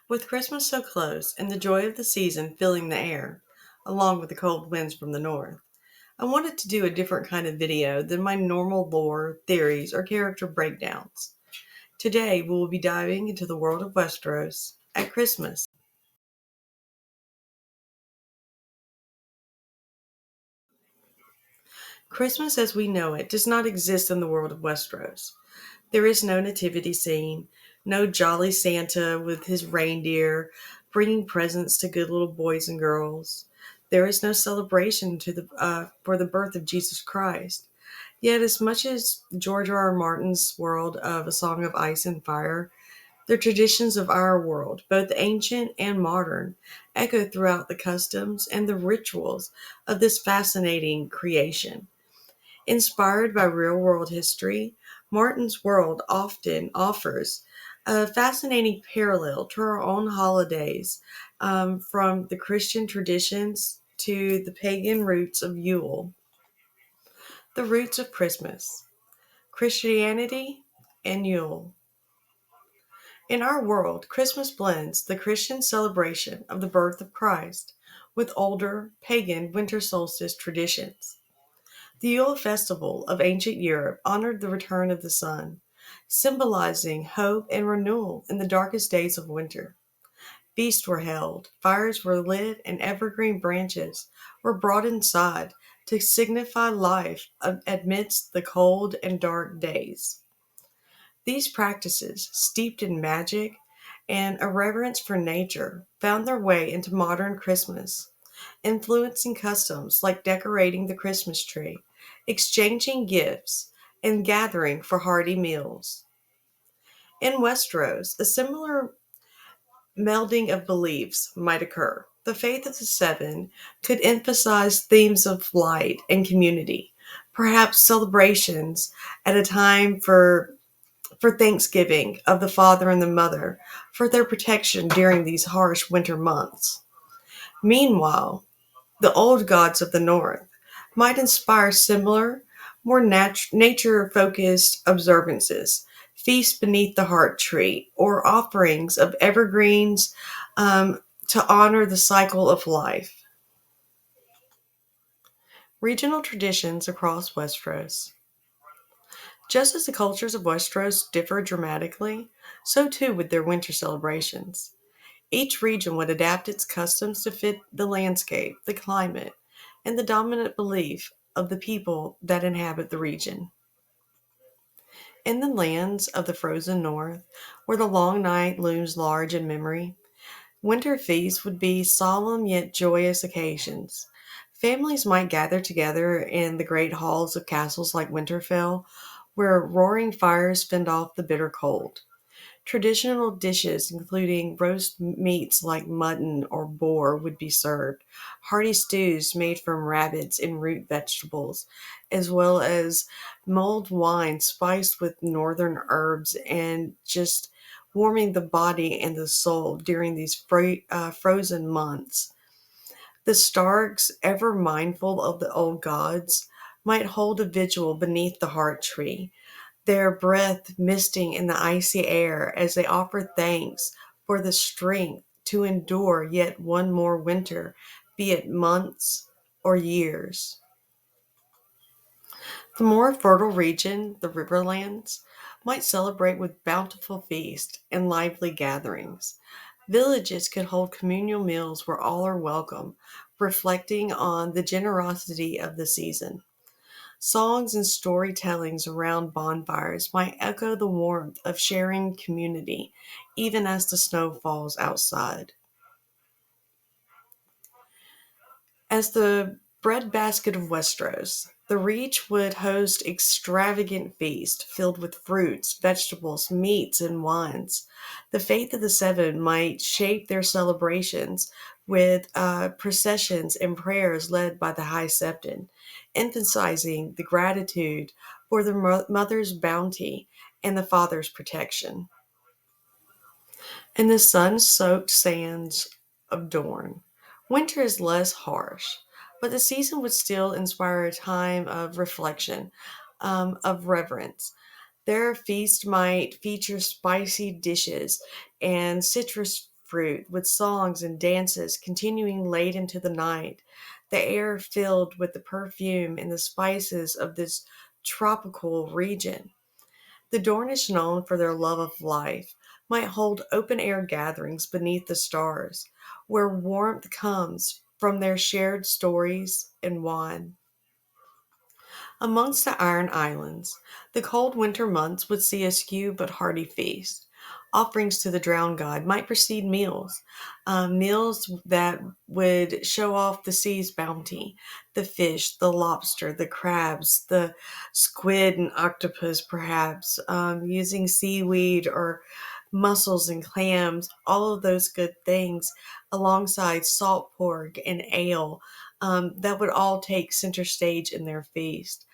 With Christmas so close and the joy of the season filling the air, along with the cold winds from the north, I wanted to do a different kind of video than my normal lore, theories, or character breakdowns. Today, we will be diving into the world of Westeros at Christmas. Christmas as we know it does not exist in the world of Westeros. There is no nativity scene, no jolly Santa with his reindeer bringing presents to good little boys and girls. There is no celebration for the birth of Jesus Christ. Yet, as much as George R. R. Martin's world of A Song of Ice and Fire, the traditions of our world, both ancient and modern, echo throughout the customs and the rituals of this fascinating creation. Inspired by real world history, Martin's world often offers a fascinating parallel to our own holidays, from the Christian traditions to the pagan roots of Yule. The roots of Christmas, Christianity, and Yule. In our world, Christmas blends the Christian celebration of the birth of Christ with older pagan winter solstice traditions. The Yule festival of ancient Europe honored the return of the sun, symbolizing hope and renewal in the darkest days of winter. Feasts were held, fires were lit, and evergreen branches were brought inside to signify life amidst the cold and dark days. These practices, steeped in magic and a reverence for nature, found their way into modern Christmas, influencing customs like decorating the Christmas tree, exchanging gifts, and gathering for hearty meals. In Westeros, a similar melding of beliefs might occur. The faith of the seven could emphasize themes of light and community, perhaps celebrations at a time for Thanksgiving of the father and the mother for their protection during these harsh winter months. Meanwhile, the old gods of the north might inspire similar, more nature focused observances, feasts beneath the heart tree, or offerings of evergreens to honor the cycle of life. Regional traditions across Westeros. Just as the cultures of Westeros differ dramatically, so too would their winter celebrations. Each region would adapt its customs to fit the landscape, the climate, and the dominant belief of the people that inhabit the region. In the lands of the frozen north, where the long night looms large in memory, winter feasts would be solemn yet joyous occasions. Families might gather together in the great halls of castles like Winterfell, where roaring fires fend off the bitter cold. Traditional dishes, including roast meats like mutton or boar, would be served. Hearty stews made from rabbits and root vegetables, as well as mulled wine spiced with northern herbs and just warming the body and the soul during these frozen months. The Starks, ever mindful of the old gods, might hold a vigil beneath the heart tree, their breath misting in the icy air as they offer thanks for the strength to endure yet one more winter, be it months or years. The more fertile region, the Riverlands, might celebrate with bountiful feasts and lively gatherings. Villages could hold communal meals where all are welcome, reflecting on the generosity of the season. Songs and storytellings around bonfires might echo the warmth of sharing community, even as the snow falls outside. As the breadbasket of Westeros, the Reach would host extravagant feasts filled with fruits, vegetables, meats, and wines. The faith of the Seven might shape their celebrations with processions and prayers led by the High Septon, emphasizing the gratitude for the mother's bounty and the father's protection. In the sun-soaked sands of Dorne, winter is less harsh, but the season would still inspire a time of reflection, of reverence. Their feast might feature spicy dishes and citrus fruit, with songs and dances continuing late into the night, the air filled with the perfume and the spices of this tropical region. The Dornish, known for their love of life, might hold open air gatherings beneath the stars, where warmth comes from their shared stories and wine. Amongst the Iron Islands, the cold winter months would see a skew but hearty feast. Offerings to the drowned god might precede meals, meals that would show off the sea's bounty, the fish, the lobster, the crabs, the squid and octopus, perhaps, using seaweed or mussels and clams, all of those good things, alongside salt pork and ale, that would all take center stage in their feast.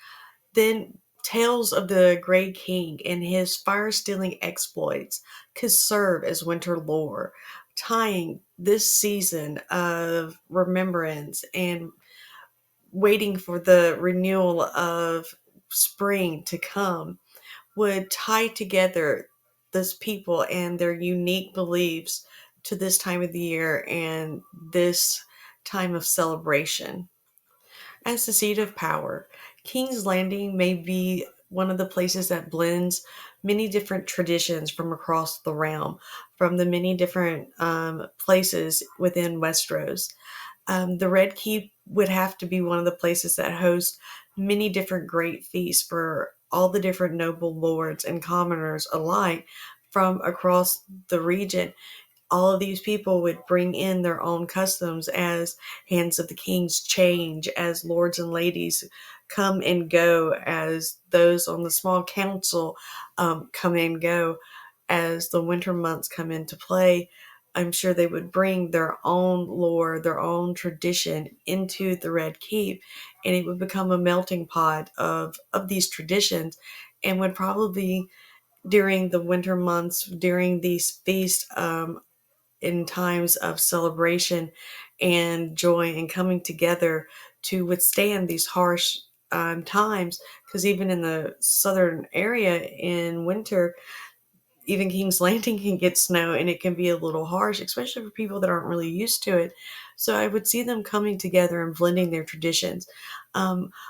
Then tales of the Grey King and his fire stealing exploits could serve as winter lore, tying this season of remembrance and waiting for the renewal of spring to come would tie together this people and their unique beliefs to this time of the year and this time of celebration. As the seat of power, King's Landing may be one of the places that blends many different traditions from across the realm, from the many different places within Westeros. The Red Keep would have to be one of the places that host many different great feasts for all the different noble lords and commoners alike from across the region. All of these people would bring in their own customs as hands of the kings change, as lords and ladies come and go, as those on the small council come and go, as the winter months come into play. I'm sure they would bring their own lore, their own tradition into the Red Keep, and it would become a melting pot of these traditions, and would probably during the winter months, during these feasts, in times of celebration and joy and coming together to withstand these harsh times. Because even in the southern area in winter, even King's Landing can get snow and it can be a little harsh, especially for people that aren't really used to it. So I would see them coming together and blending their traditions.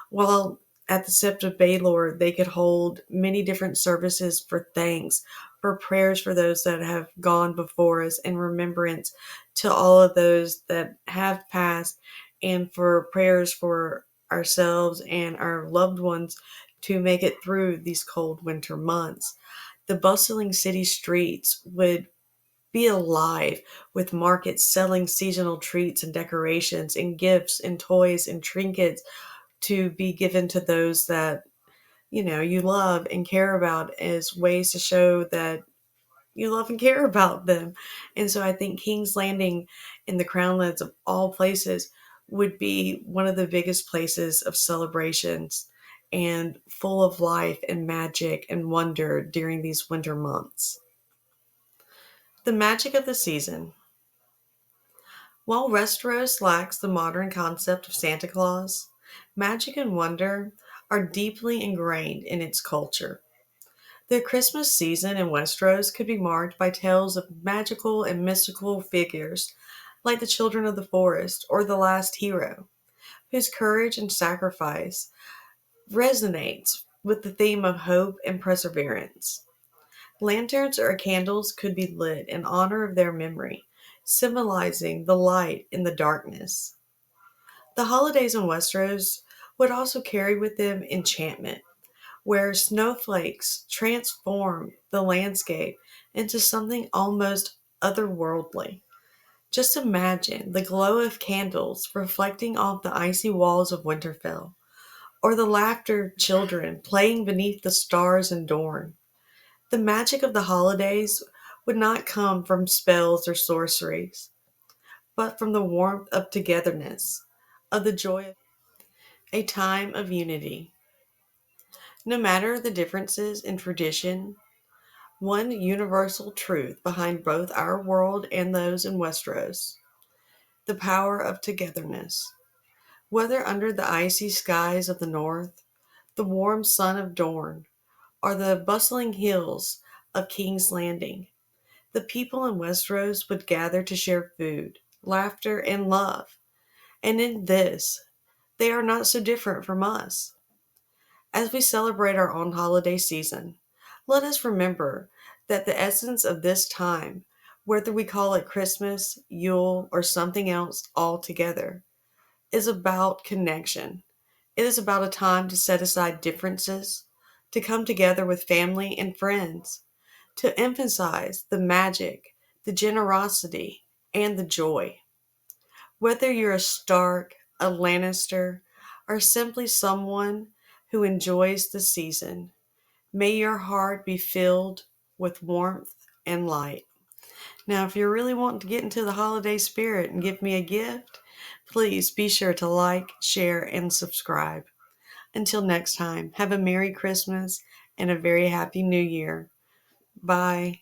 While at the Sept of Baelor, they could hold many different services for thanks, for prayers for those that have gone before us, in remembrance to all of those that have passed, and for prayers for ourselves and our loved ones to make it through these cold winter months. The bustling city streets would be alive with markets selling seasonal treats and decorations and gifts and toys and trinkets to be given to those that you love and care about, as ways to show that you love and care about them. And so I think King's Landing in the Crownlands of all places would be one of the biggest places of celebrations and full of life and magic and wonder during these winter months. The magic of the season. While Westeros lacks the modern concept of Santa Claus, magic and wonder are deeply ingrained in its culture. The Christmas season in Westeros could be marked by tales of magical and mystical figures like the Children of the Forest or the Last Hero, whose courage and sacrifice resonates with the theme of hope and perseverance. Lanterns or candles could be lit in honor of their memory, symbolizing the light in the darkness. The holidays in Westeros would also carry with them enchantment, where snowflakes transform the landscape into something almost otherworldly. Just imagine the glow of candles reflecting off the icy walls of Winterfell, or the laughter of children playing beneath the stars in Dorne. The magic of the holidays would not come from spells or sorceries, but from the warmth of togetherness, of the joy of a time of unity. No matter the differences in tradition, one universal truth behind both our world and those in Westeros: the power of togetherness. Whether under the icy skies of the north, the warm sun of Dorne, or the bustling hills of King's Landing, The people in Westeros would gather to share food, laughter, and love. And in this, they are not so different from us. As we celebrate our own holiday season, let us remember that the essence of this time, whether we call it Christmas, Yule, or something else altogether, is about connection. It is about a time to set aside differences, to come together with family and friends, to emphasize the magic, the generosity, and the joy. Whether you're a Stark, a Lannister, or simply someone who enjoys the season, may your heart be filled with warmth and light. Now, if you're really wanting to get into the holiday spirit and give me a gift, please be sure to like, share, and subscribe. Until next time, have a Merry Christmas and a very Happy New Year. Bye.